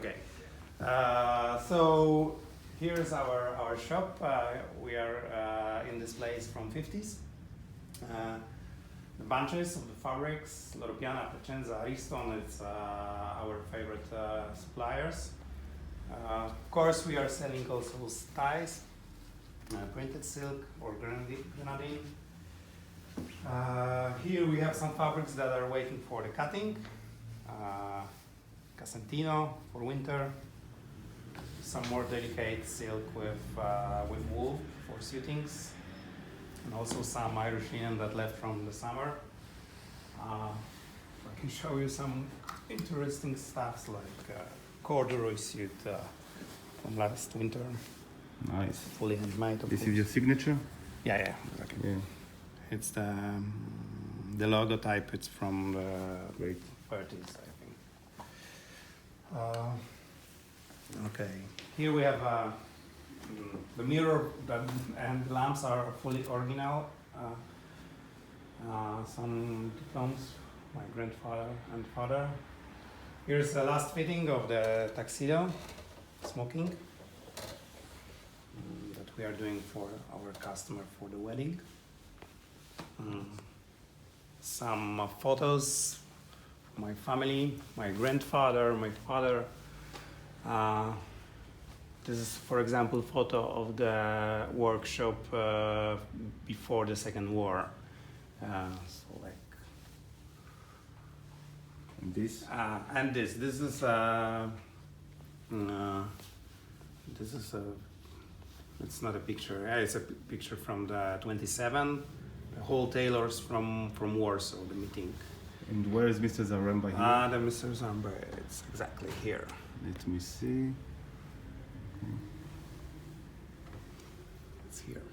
Okay. So here's our shop. We are in this place from 50s. The bunches of the fabrics, Loro Piana, Piacenza, Ariston, it's our favorite suppliers. Of course, we are selling also styles, printed silk or grenadine. Here we have some fabrics that are waiting for the cutting. Casentino for winter. Some more delicate silk with wool for suitings. And also some Irish linen that left from the summer. I can show you some interesting stuffs like corduroy suit from last winter. Nice. Fully handmade. This is your signature? Yeah, exactly. Yeah. It's the logo type. It's from the late 30s, I think. Okay. Here we have the mirror and the lamps are fully original. Some diplomas, my grandfather and father. Here's the last fitting of the tuxedo, smoking, that we are doing for our customer for the wedding. Some photos, my family, my grandfather, my father. This is, for example, photo of the workshop before the Second War. So like. And this? And this is it's not a picture. It's a picture from the 27. The whole tailors from Warsaw, the meeting. And where is Mr. Zaremba here? The Mr. Zaremba, it's exactly here. Let me see. Okay. It's here.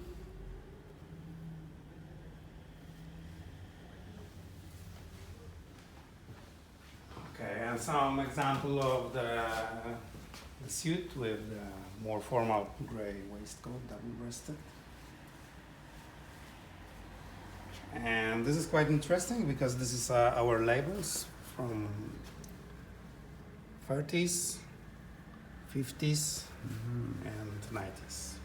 Okay, and some example of the suit with the more formal gray waistcoat, double-breasted. And this is quite interesting because this is our labels from 30s, 50s, and 90s.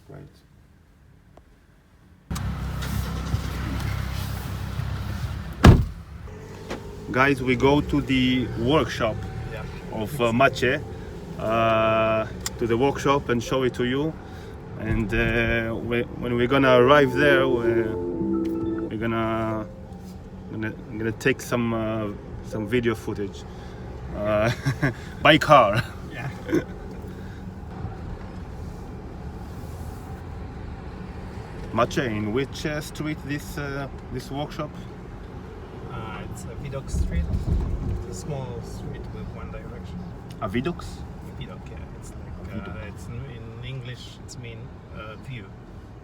Right. Guys, we go to the workshop of Maciej, to the workshop and show it to you. And when we're gonna arrive there, we're gonna take some video footage by car. Yeah. Maciej, in which street this workshop? It's a Vidok Street. It's a small street with one direction. A Vidox? Vidok, yeah. It's like it's in English. It's mean view.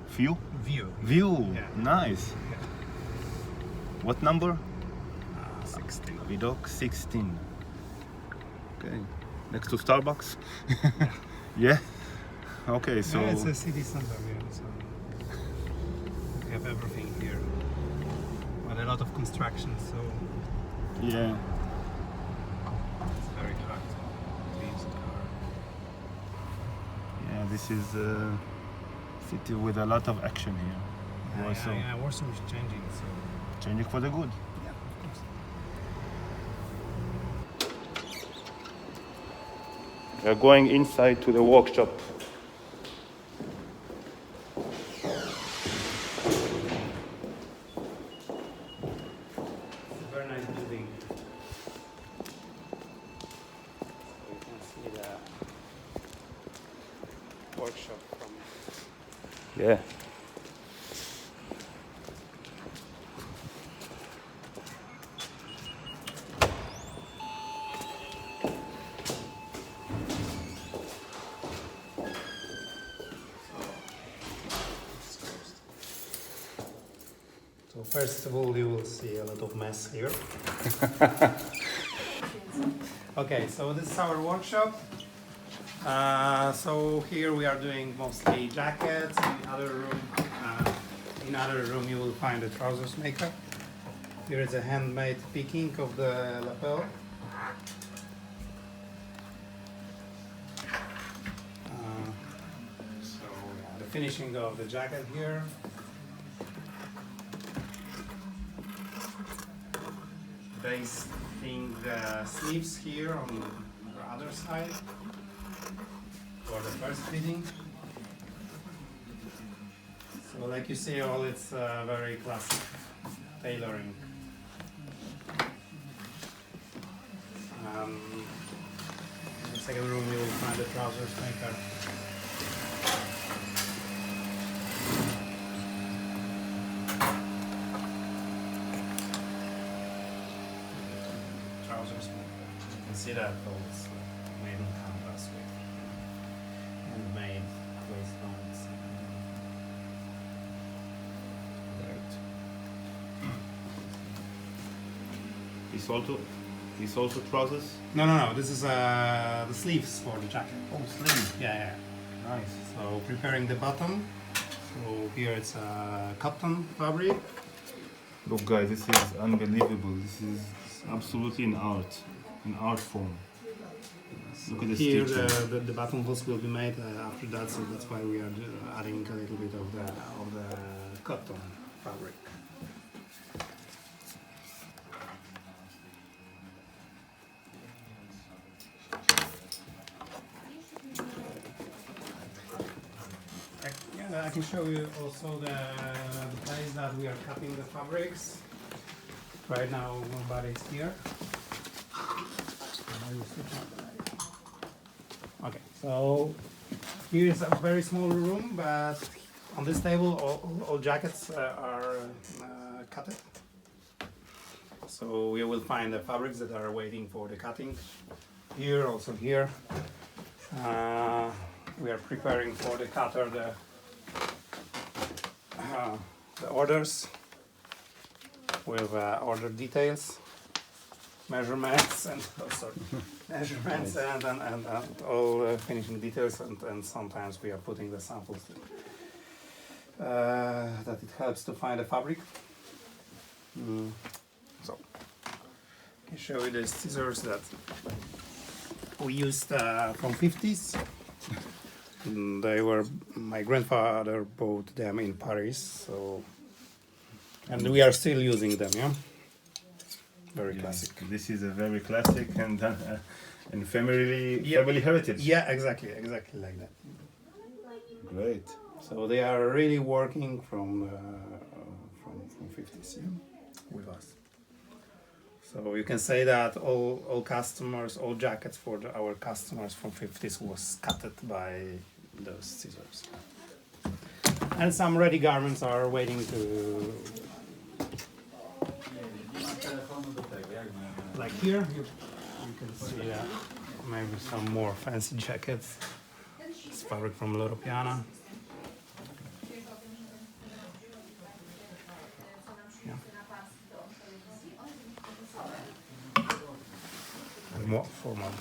View? View. View. Yeah. Nice. Yeah. What number? 16. Vidok 16. Okay. Next to Starbucks? Yeah. Yeah? Okay, so... Yeah, it's a city center, yeah, so we have everything here. But a lot of construction, so Yeah. it's very hard to use a car. Yeah, this is a city with a lot of action here. Warsaw. Yeah, Warsaw is changing, so Changing for the good. yeah, of course. We are going inside to the workshop. It's a very nice building. So you can see the workshop from Yeah. So first of all, you will see a lot of mess here. Okay, so this is our workshop. So here we are doing mostly jackets. In other room you will find a trousers maker. Here is a handmade picking of the lapel. So yeah, the finishing of the jacket here. Basting the sleeves here on the other side for the first fitting. So like you see, all it's very classic tailoring. In the second room you will find the trousers maker. Trousers maker. You can see that it's made on canvas with handmade waistbands. It's also trousers? No. This is the sleeves for the jacket. Oh, sleeves. Yeah. Nice. So preparing the bottom. So here it's a cotton fabric. Look guys, this is unbelievable. This is absolutely an art form. Look at the Here stitch. the buttonholes will be made after that, so that's why we are adding a little bit of the cotton fabric. I can show you also the place that we are cutting the fabrics. Right now nobody's here. Okay, so here is a very small room, but on this table all jackets are cutted. So we will find the fabrics that are waiting for the cutting. Here, also here. We are preparing for the cutter the orders with order details, measurements, and measurements and all finishing details, and sometimes we are putting the samples that it helps to find the fabric. So I can show you the scissors that we used from 50s. They were, my grandfather bought them in Paris, so, and we are still using them, yeah? Very classic. This is a very classic and family heritage. Yeah, exactly like that. Great. So they are really working from 50s, yeah, with us. So you can say that all customers, all jackets for our customers from 50s was cutted by those scissors. And some ready garments are waiting to, like here, you can see maybe some more fancy jackets. It's fabric from Loro Piana. More formal.